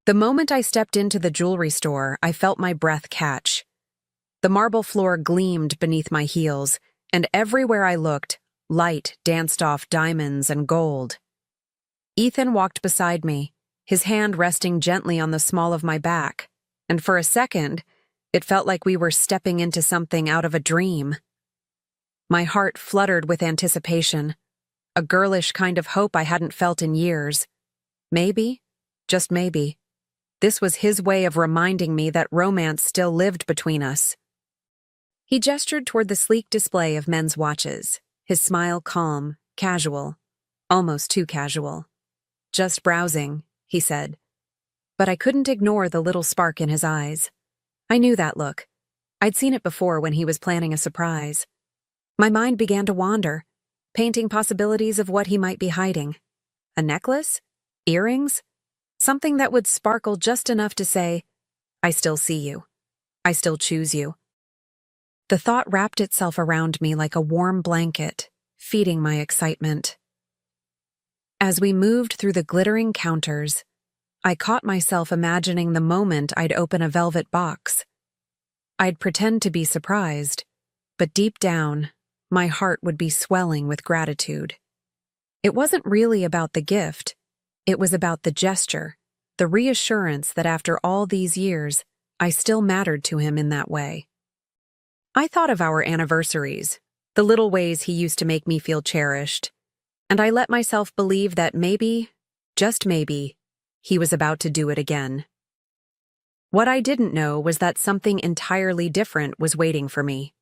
The moment I stepped into the jewelry store, I felt my breath catch. The marble floor gleamed beneath my heels, and everywhere I looked, light danced off diamonds and gold. Ethan walked beside me, his hand resting gently on the small of my back, and for a second, it felt like we were stepping into something out of a dream. My heart fluttered with anticipation, a girlish kind of hope I hadn't felt in years. Maybe, just maybe, this was his way of reminding me that romance still lived between us. He gestured toward the sleek display of men's watches, his smile calm, casual, almost too casual. "Just browsing," he said. But I couldn't ignore the little spark in his eyes. I knew that look. I'd seen it before when he was planning a surprise. My mind began to wander, painting possibilities of what he might be hiding. A necklace? Earrings? Something that would sparkle just enough to say, "I still see you. I still choose you." The thought wrapped itself around me like a warm blanket, feeding my excitement. As we moved through the glittering counters, I caught myself imagining the moment I'd open a velvet box. I'd pretend to be surprised, but deep down, my heart would be swelling with gratitude. It wasn't really about the gift, it was about the gesture, the reassurance that after all these years, I still mattered to him in that way. I thought of our anniversaries, the little ways he used to make me feel cherished, and I let myself believe that maybe, just maybe, he was about to do it again. What I didn't know was that something entirely different was waiting for me.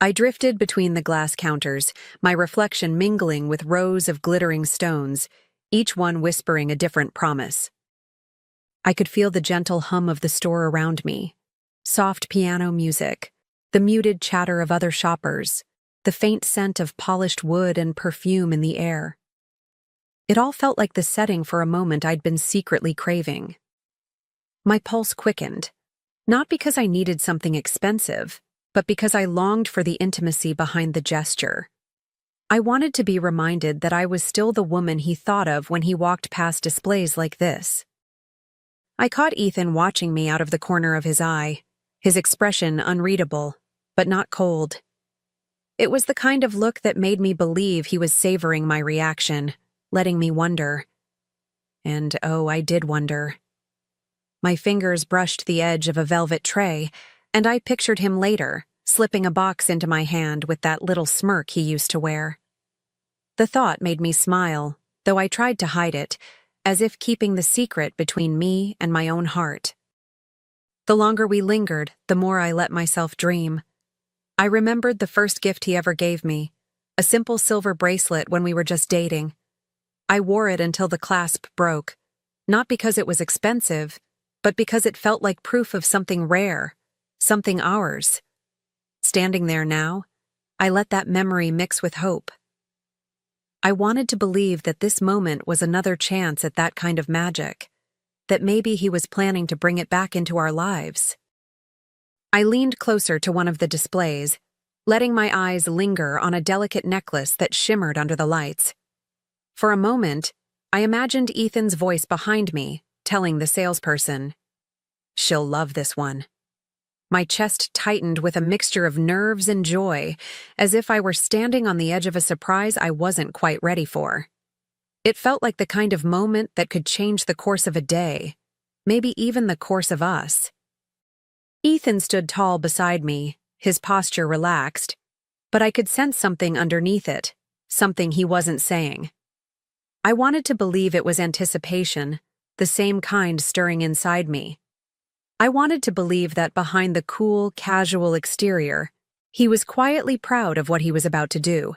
I drifted between the glass counters, my reflection mingling with rows of glittering stones, each one whispering a different promise. I could feel the gentle hum of the store around me, soft piano music, the muted chatter of other shoppers, the faint scent of polished wood and perfume in the air. It all felt like the setting for a moment I'd been secretly craving. My pulse quickened, not because I needed something expensive, but because I longed for the intimacy behind the gesture. I wanted to be reminded that I was still the woman he thought of when he walked past displays like this. I caught Ethan watching me out of the corner of his eye, his expression unreadable, but not cold. It was the kind of look that made me believe he was savoring my reaction, letting me wonder. And oh, I did wonder. My fingers brushed the edge of a velvet tray, and I pictured him later, slipping a box into my hand with that little smirk he used to wear. The thought made me smile, though I tried to hide it, as if keeping the secret between me and my own heart. The longer we lingered, the more I let myself dream. I remembered the first gift he ever gave me, a simple silver bracelet when we were just dating. I wore it until the clasp broke, not because it was expensive, but because it felt like proof of something rare, something ours. Standing there now, I let that memory mix with hope. I wanted to believe that this moment was another chance at that kind of magic, that maybe he was planning to bring it back into our lives. I leaned closer to one of the displays, letting my eyes linger on a delicate necklace that shimmered under the lights. For a moment, I imagined Ethan's voice behind me, telling the salesperson, "She'll love this one." My chest tightened with a mixture of nerves and joy, as if I were standing on the edge of a surprise I wasn't quite ready for. It felt like the kind of moment that could change the course of a day, maybe even the course of us. Ethan stood tall beside me, his posture relaxed, but I could sense something underneath it, something he wasn't saying. I wanted to believe it was anticipation, the same kind stirring inside me. I wanted to believe that behind the cool, casual exterior, he was quietly proud of what he was about to do.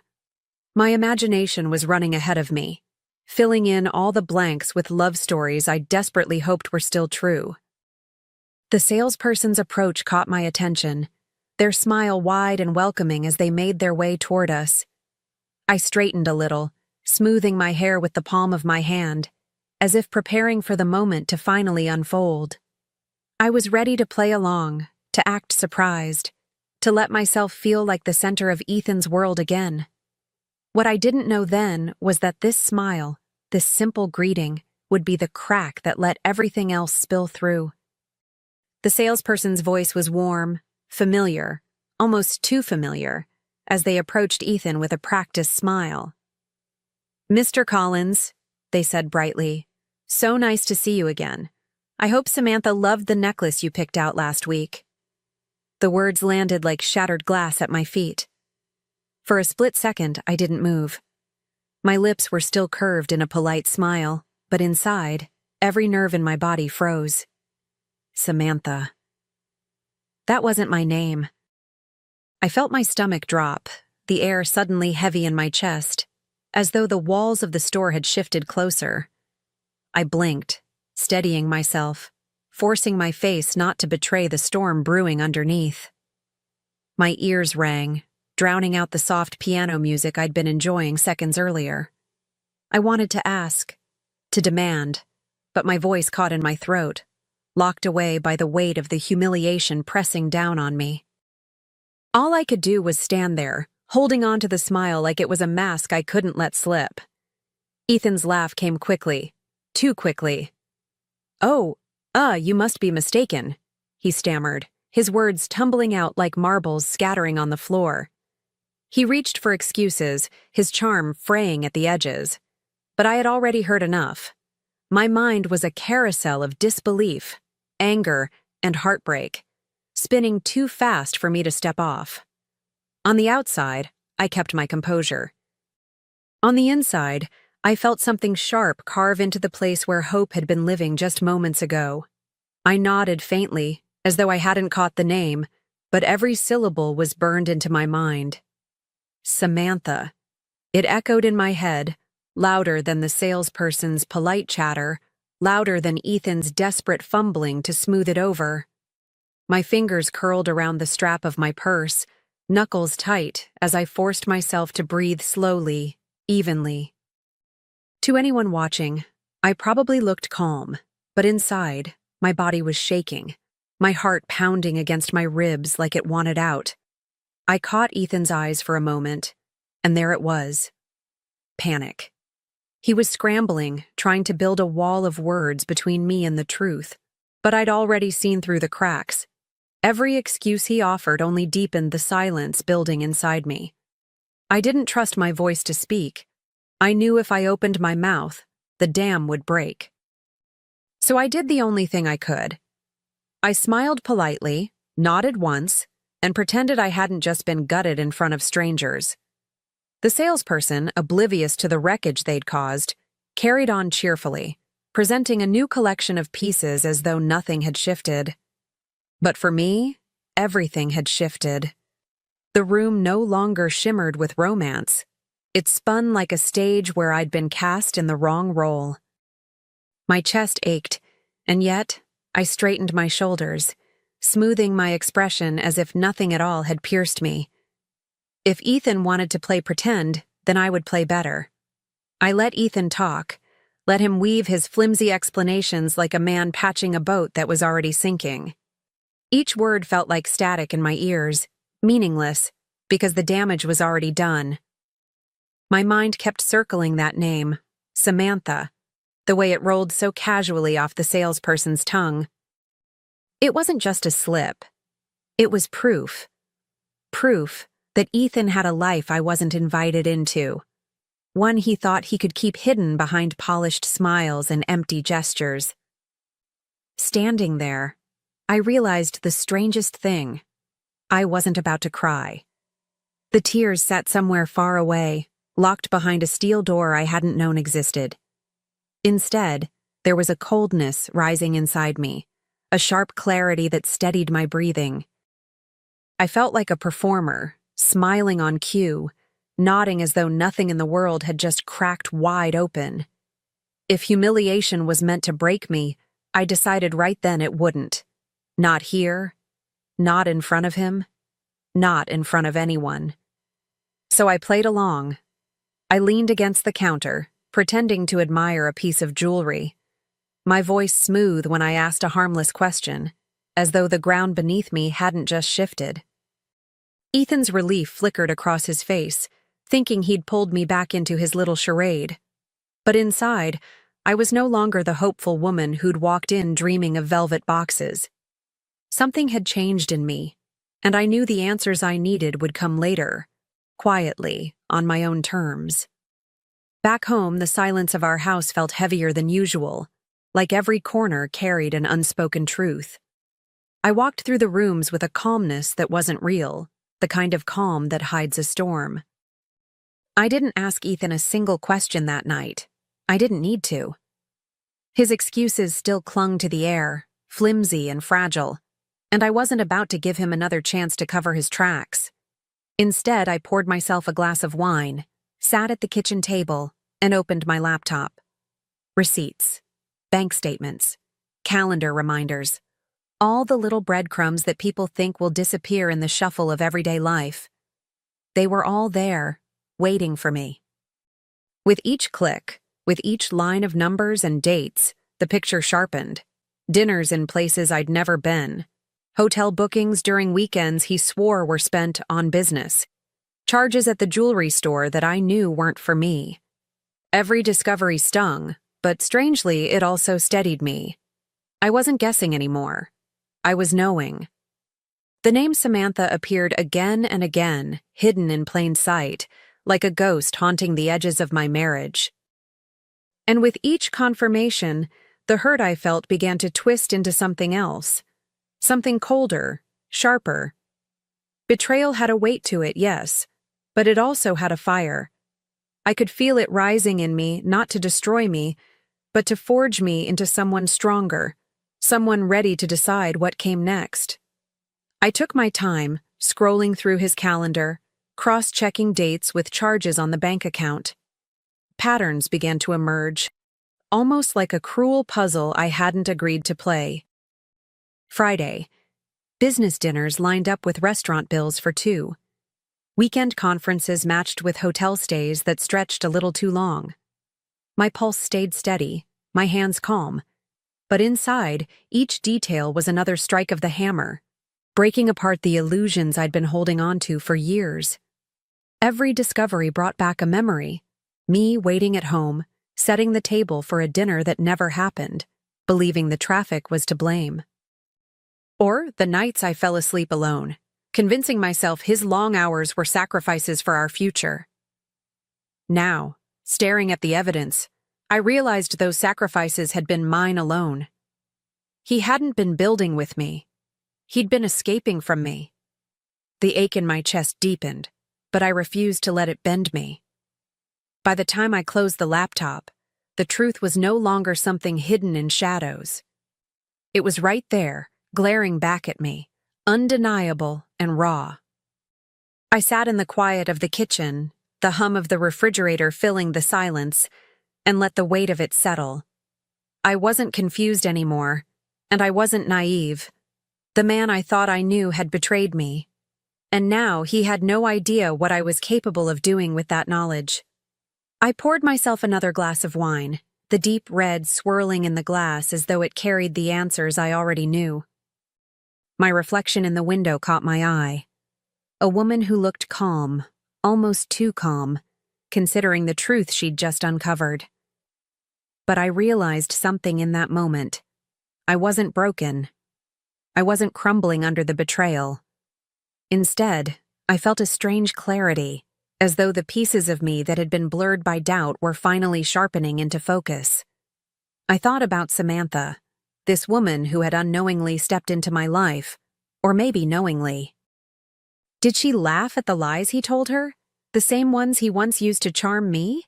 My imagination was running ahead of me, filling in all the blanks with love stories I desperately hoped were still true. The salesperson's approach caught my attention, their smile wide and welcoming as they made their way toward us. I straightened a little, smoothing my hair with the palm of my hand, as if preparing for the moment to finally unfold. I was ready to play along, to act surprised, to let myself feel like the center of Ethan's world again. What I didn't know then was that this smile, this simple greeting, would be the crack that let everything else spill through. The salesperson's voice was warm, familiar, almost too familiar, as they approached Ethan with a practiced smile. "Mr. Collins," they said brightly, "so nice to see you again. I hope Samantha loved the necklace you picked out last week." The words landed like shattered glass at my feet. For a split second, I didn't move. My lips were still curved in a polite smile, but inside, every nerve in my body froze. Samantha. That wasn't my name. I felt my stomach drop, the air suddenly heavy in my chest, as though the walls of the store had shifted closer. I blinked, steadying myself, forcing my face not to betray the storm brewing underneath. My ears rang, drowning out the soft piano music I'd been enjoying seconds earlier. I wanted to ask, to demand, but my voice caught in my throat, locked away by the weight of the humiliation pressing down on me. All I could do was stand there, holding on to the smile like it was a mask I couldn't let slip. Ethan's laugh came quickly, too quickly. "Oh, you must be mistaken," he stammered, his words tumbling out like marbles scattering on the floor. He reached for excuses, his charm fraying at the edges. But I had already heard enough. My mind was a carousel of disbelief, anger, and heartbreak, spinning too fast for me to step off. On the outside, I kept my composure. On the inside, I felt something sharp carve into the place where hope had been living just moments ago. I nodded faintly, as though I hadn't caught the name, but every syllable was burned into my mind. Samantha. It echoed in my head, louder than the salesperson's polite chatter, louder than Ethan's desperate fumbling to smooth it over. My fingers curled around the strap of my purse, knuckles tight as I forced myself to breathe slowly, evenly. To anyone watching, I probably looked calm, but inside, my body was shaking, my heart pounding against my ribs like it wanted out. I caught Ethan's eyes for a moment, and there it was. Panic. He was scrambling, trying to build a wall of words between me and the truth, but I'd already seen through the cracks. Every excuse he offered only deepened the silence building inside me. I didn't trust my voice to speak. I knew if I opened my mouth, the dam would break. So I did the only thing I could. I smiled politely, nodded once, and pretended I hadn't just been gutted in front of strangers. The salesperson, oblivious to the wreckage they'd caused, carried on cheerfully, presenting a new collection of pieces as though nothing had shifted. But for me, everything had shifted. The room no longer shimmered with romance. It spun like a stage where I'd been cast in the wrong role. My chest ached, and yet I straightened my shoulders, smoothing my expression as if nothing at all had pierced me. If Ethan wanted to play pretend, then I would play better. I let Ethan talk, let him weave his flimsy explanations like a man patching a boat that was already sinking. Each word felt like static in my ears, meaningless, because the damage was already done. My mind kept circling that name, Samantha, the way it rolled so casually off the salesperson's tongue. It wasn't just a slip. It was proof. Proof that Ethan had a life I wasn't invited into. One he thought he could keep hidden behind polished smiles and empty gestures. Standing there, I realized the strangest thing. I wasn't about to cry. The tears sat somewhere far away, locked behind a steel door I hadn't known existed. Instead, there was a coldness rising inside me, a sharp clarity that steadied my breathing. I felt like a performer, smiling on cue, nodding as though nothing in the world had just cracked wide open. If humiliation was meant to break me, I decided right then it wouldn't. Not here, not in front of him, not in front of anyone. So I played along. I leaned against the counter, pretending to admire a piece of jewelry. My voice smooth when I asked a harmless question, as though the ground beneath me hadn't just shifted. Ethan's relief flickered across his face, thinking he'd pulled me back into his little charade. But inside, I was no longer the hopeful woman who'd walked in dreaming of velvet boxes. Something had changed in me, and I knew the answers I needed would come later, quietly, on my own terms. Back home, the silence of our house felt heavier than usual, like every corner carried an unspoken truth. I walked through the rooms with a calmness that wasn't real, the kind of calm that hides a storm. I didn't ask Ethan a single question that night. I didn't need to. His excuses still clung to the air, flimsy and fragile, and I wasn't about to give him another chance to cover his tracks. Instead, I poured myself a glass of wine, sat at the kitchen table, and opened my laptop. Receipts, bank statements, calendar reminders, all the little breadcrumbs that people think will disappear in the shuffle of everyday life. They were all there, waiting for me. With each click, with each line of numbers and dates, the picture sharpened. Dinners in places I'd never been. Hotel bookings during weekends he swore were spent on business. Charges at the jewelry store that I knew weren't for me. Every discovery stung, but strangely it also steadied me. I wasn't guessing anymore. I was knowing. The name Samantha appeared again and again, hidden in plain sight, like a ghost haunting the edges of my marriage. And with each confirmation, the hurt I felt began to twist into something else. Something colder, sharper. Betrayal had a weight to it, yes, but it also had a fire. I could feel it rising in me, not to destroy me, but to forge me into someone stronger, someone ready to decide what came next. I took my time, scrolling through his calendar, cross-checking dates with charges on the bank account. Patterns began to emerge, almost like a cruel puzzle I hadn't agreed to play. Friday. Business dinners lined up with restaurant bills for two. Weekend conferences matched with hotel stays that stretched a little too long. My pulse stayed steady, my hands calm. But inside, each detail was another strike of the hammer, breaking apart the illusions I'd been holding on to for years. Every discovery brought back a memory. Me waiting at home, setting the table for a dinner that never happened, believing the traffic was to blame. Or the nights I fell asleep alone, convincing myself his long hours were sacrifices for our future. Now, staring at the evidence, I realized those sacrifices had been mine alone. He hadn't been building with me. He'd been escaping from me. The ache in my chest deepened, but I refused to let it bend me. By the time I closed the laptop, the truth was no longer something hidden in shadows. It was right there, glaring back at me, undeniable and raw. I sat in the quiet of the kitchen, the hum of the refrigerator filling the silence, and let the weight of it settle. I wasn't confused anymore, and I wasn't naive. The man I thought I knew had betrayed me, and now he had no idea what I was capable of doing with that knowledge. I poured myself another glass of wine, the deep red swirling in the glass as though it carried the answers I already knew. My reflection in the window caught my eye. A woman who looked calm, almost too calm, considering the truth she'd just uncovered. But I realized something in that moment. I wasn't broken. I wasn't crumbling under the betrayal. Instead, I felt a strange clarity, as though the pieces of me that had been blurred by doubt were finally sharpening into focus. I thought about Samantha, this woman who had unknowingly stepped into my life, or maybe knowingly. Did she laugh at the lies he told her, the same ones he once used to charm me?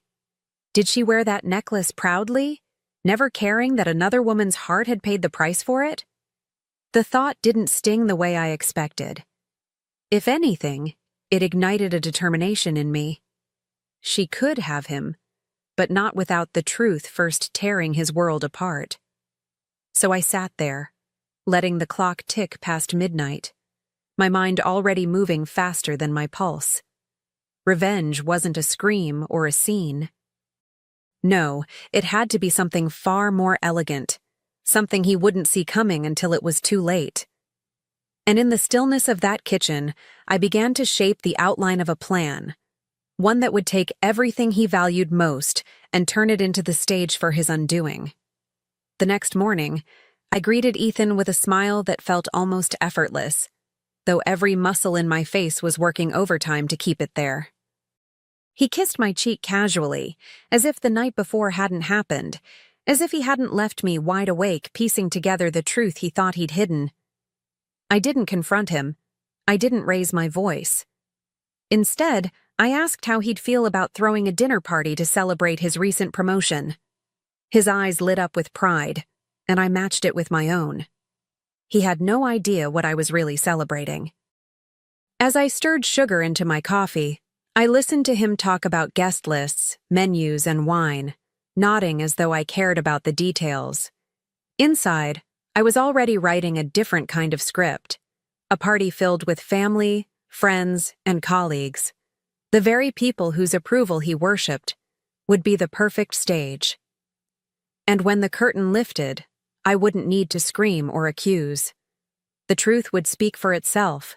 Did she wear that necklace proudly, never caring that another woman's heart had paid the price for it? The thought didn't sting the way I expected. If anything, it ignited a determination in me. She could have him, but not without the truth first tearing his world apart. So I sat there, letting the clock tick past midnight, my mind already moving faster than my pulse. Revenge wasn't a scream or a scene. No, it had to be something far more elegant, something he wouldn't see coming until it was too late. And in the stillness of that kitchen, I began to shape the outline of a plan, one that would take everything he valued most and turn it into the stage for his undoing. The next morning, I greeted Ethan with a smile that felt almost effortless, though every muscle in my face was working overtime to keep it there. He kissed my cheek casually, as if the night before hadn't happened, as if he hadn't left me wide awake piecing together the truth he thought he'd hidden. I didn't confront him. I didn't raise my voice. Instead, I asked how he'd feel about throwing a dinner party to celebrate his recent promotion. His eyes lit up with pride, and I matched it with my own. He had no idea what I was really celebrating. As I stirred sugar into my coffee, I listened to him talk about guest lists, menus, and wine, nodding as though I cared about the details. Inside, I was already writing a different kind of script, a party filled with family, friends, and colleagues. The very people whose approval he worshipped would be the perfect stage. And when the curtain lifted, I wouldn't need to scream or accuse. The truth would speak for itself,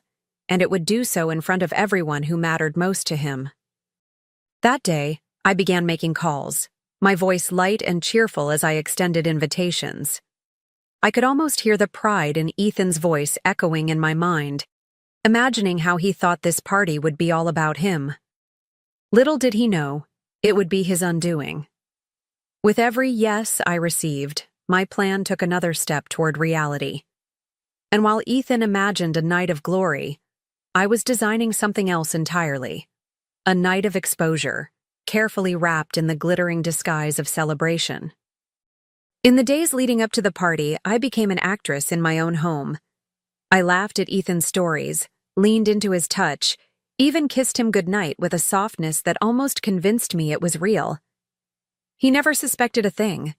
and it would do so in front of everyone who mattered most to him. That day, I began making calls, my voice light and cheerful as I extended invitations. I could almost hear the pride in Ethan's voice echoing in my mind, imagining how he thought this party would be all about him. Little did he know, it would be his undoing. With every yes I received, my plan took another step toward reality. And while Ethan imagined a night of glory, I was designing something else entirely. A night of exposure, carefully wrapped in the glittering disguise of celebration. In the days leading up to the party, I became an actress in my own home. I laughed at Ethan's stories, leaned into his touch, even kissed him goodnight with a softness that almost convinced me it was real. He never suspected a thing.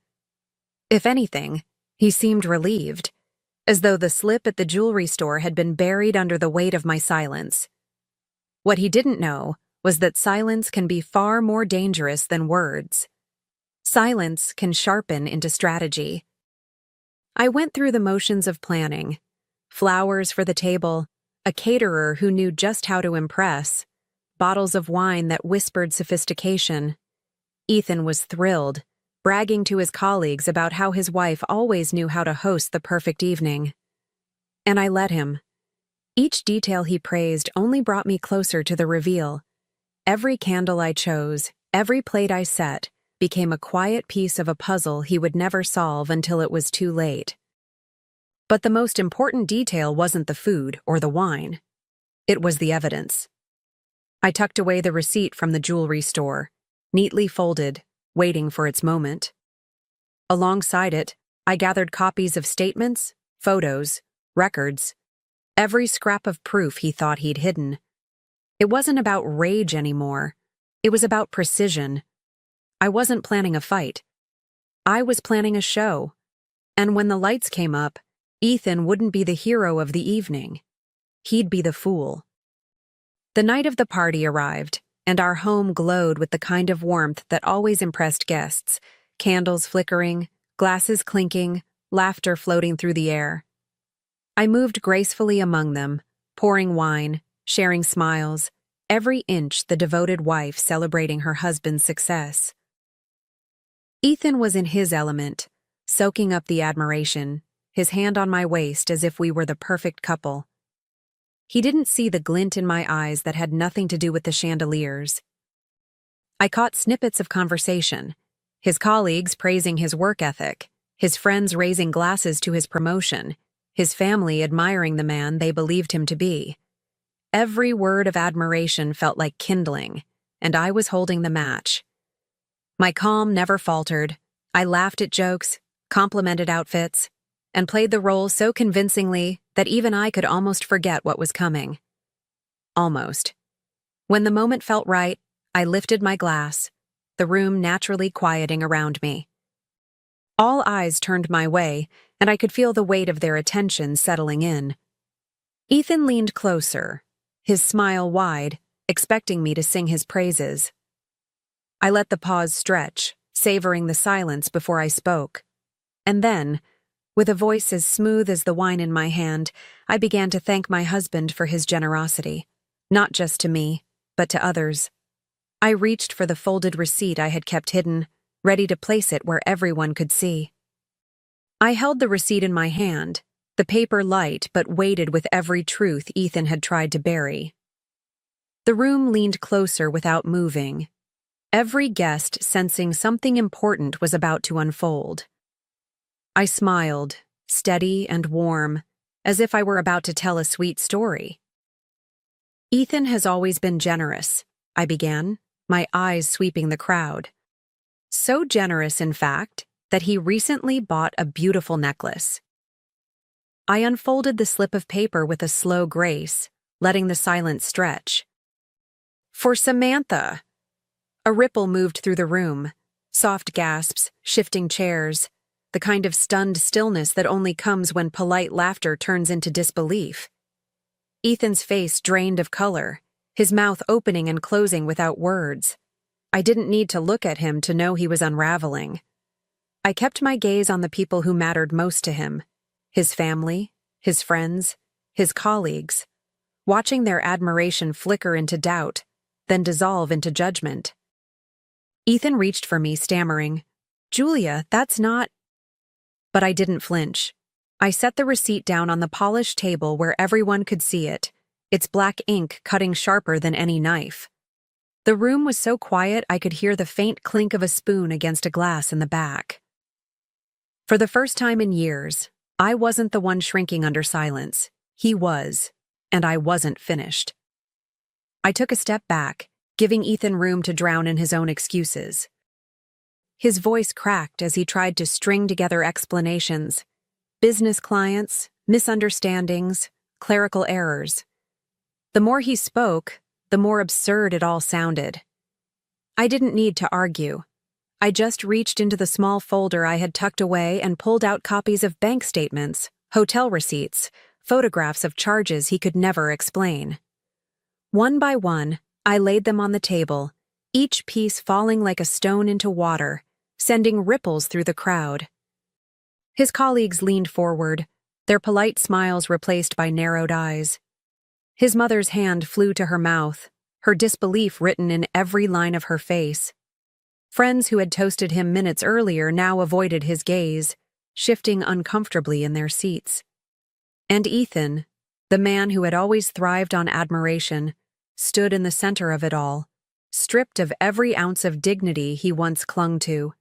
If anything, he seemed relieved, as though the slip at the jewelry store had been buried under the weight of my silence. What he didn't know was that silence can be far more dangerous than words. Silence can sharpen into strategy. I went through the motions of planning. Flowers for the table, a caterer who knew just how to impress, bottles of wine that whispered sophistication. Ethan was thrilled, bragging to his colleagues about how his wife always knew how to host the perfect evening. And I let him. Each detail he praised only brought me closer to the reveal. Every candle I chose, every plate I set, became a quiet piece of a puzzle he would never solve until it was too late. But the most important detail wasn't the food or the wine. It was the evidence. I tucked away the receipt from the jewelry store, neatly folded, waiting for its moment. Alongside it, I gathered copies of statements, photos, records, every scrap of proof he thought he'd hidden. It wasn't about rage anymore. It was about precision. I wasn't planning a fight. I was planning a show. And when the lights came up, Ethan wouldn't be the hero of the evening. He'd be the fool. The night of the party arrived, and our home glowed with the kind of warmth that always impressed guests, candles flickering, glasses clinking, laughter floating through the air. I moved gracefully among them, pouring wine, sharing smiles, every inch the devoted wife celebrating her husband's success. Ethan was in his element, soaking up the admiration, his hand on my waist as if we were the perfect couple. He didn't see the glint in my eyes that had nothing to do with the chandeliers. I caught snippets of conversation, his colleagues praising his work ethic, his friends raising glasses to his promotion, his family admiring the man they believed him to be. Every word of admiration felt like kindling, and I was holding the match. My calm never faltered. I laughed at jokes, complimented outfits, and played the role so convincingly that even I could almost forget what was coming. Almost. When the moment felt right, I lifted my glass, the room naturally quieting around me. All eyes turned my way, and I could feel the weight of their attention settling in. Ethan leaned closer, his smile wide, expecting me to sing his praises. I let the pause stretch, savoring the silence before I spoke. And then, with a voice as smooth as the wine in my hand, I began to thank my husband for his generosity, not just to me, but to others. I reached for the folded receipt I had kept hidden, ready to place it where everyone could see. I held the receipt in my hand, the paper light but weighted with every truth Ethan had tried to bury. The room leaned closer without moving, every guest sensing something important was about to unfold. I smiled, steady and warm, as if I were about to tell a sweet story. Ethan has always been generous, I began, my eyes sweeping the crowd. So generous, in fact, that he recently bought a beautiful necklace. I unfolded the slip of paper with a slow grace, letting the silence stretch. For Samantha! A ripple moved through the room, soft gasps, shifting chairs, the kind of stunned stillness that only comes when polite laughter turns into disbelief. Ethan's face drained of color, his mouth opening and closing without words. I didn't need to look at him to know he was unraveling. I kept my gaze on the people who mattered most to him, his family, his friends, his colleagues, watching their admiration flicker into doubt, then dissolve into judgment. Ethan reached for me, stammering, "Julia, that's not—" But I didn't flinch. I set the receipt down on the polished table where everyone could see it, its black ink cutting sharper than any knife. The room was so quiet I could hear the faint clink of a spoon against a glass in the back. For the first time in years, I wasn't the one shrinking under silence. He was, and I wasn't finished. I took a step back, giving Ethan room to drown in his own excuses. His voice cracked as he tried to string together explanations. Business clients, misunderstandings, clerical errors. The more he spoke, the more absurd it all sounded. I didn't need to argue. I just reached into the small folder I had tucked away and pulled out copies of bank statements, hotel receipts, photographs of charges he could never explain. One by one, I laid them on the table, each piece falling like a stone into water, sending ripples through the crowd. His colleagues leaned forward, their polite smiles replaced by narrowed eyes. His mother's hand flew to her mouth, her disbelief written in every line of her face. Friends who had toasted him minutes earlier now avoided his gaze, shifting uncomfortably in their seats. And Ethan, the man who had always thrived on admiration, stood in the center of it all, stripped of every ounce of dignity he once clung to.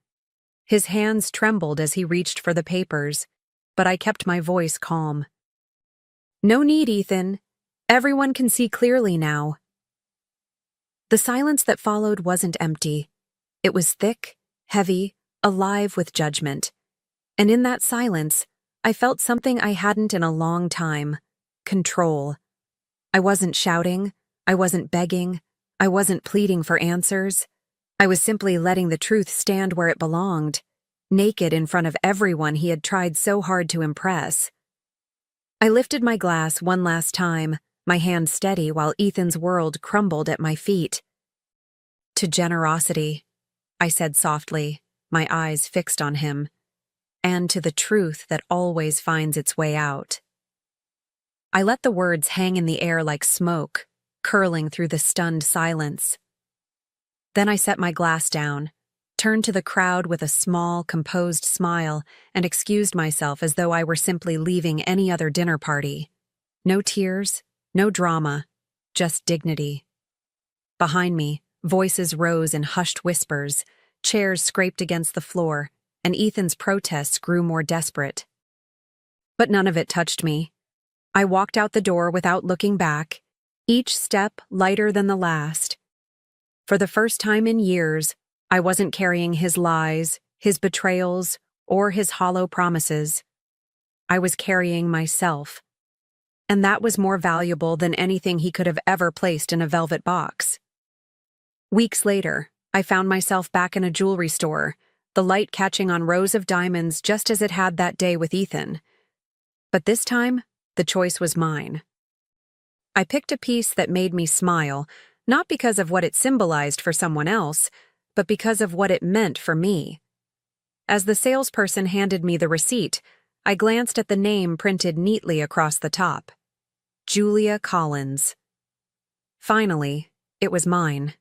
His hands trembled as he reached for the papers, but I kept my voice calm. "No need, Ethan. Everyone can see clearly now." The silence that followed wasn't empty. It was thick, heavy, alive with judgment. And in that silence, I felt something I hadn't in a long time: control. I wasn't shouting, I wasn't begging, I wasn't pleading for answers. I was simply letting the truth stand where it belonged, naked in front of everyone he had tried so hard to impress. I lifted my glass one last time, my hand steady while Ethan's world crumbled at my feet. "To generosity," I said softly, my eyes fixed on him, "and to the truth that always finds its way out." I let the words hang in the air like smoke, curling through the stunned silence. Then I set my glass down, turned to the crowd with a small, composed smile, and excused myself as though I were simply leaving any other dinner party. No tears, no drama, just dignity. Behind me, voices rose in hushed whispers, chairs scraped against the floor, and Ethan's protests grew more desperate. But none of it touched me. I walked out the door without looking back, each step lighter than the last. For the first time in years, I wasn't carrying his lies, his betrayals, or his hollow promises. I was carrying myself. And that was more valuable than anything he could have ever placed in a velvet box. Weeks later, I found myself back in a jewelry store, the light catching on rows of diamonds just as it had that day with Ethan. But this time, the choice was mine. I picked a piece that made me smile, not because of what it symbolized for someone else, but because of what it meant for me. As the salesperson handed me the receipt, I glanced at the name printed neatly across the top. Julia Collins. Finally, it was mine.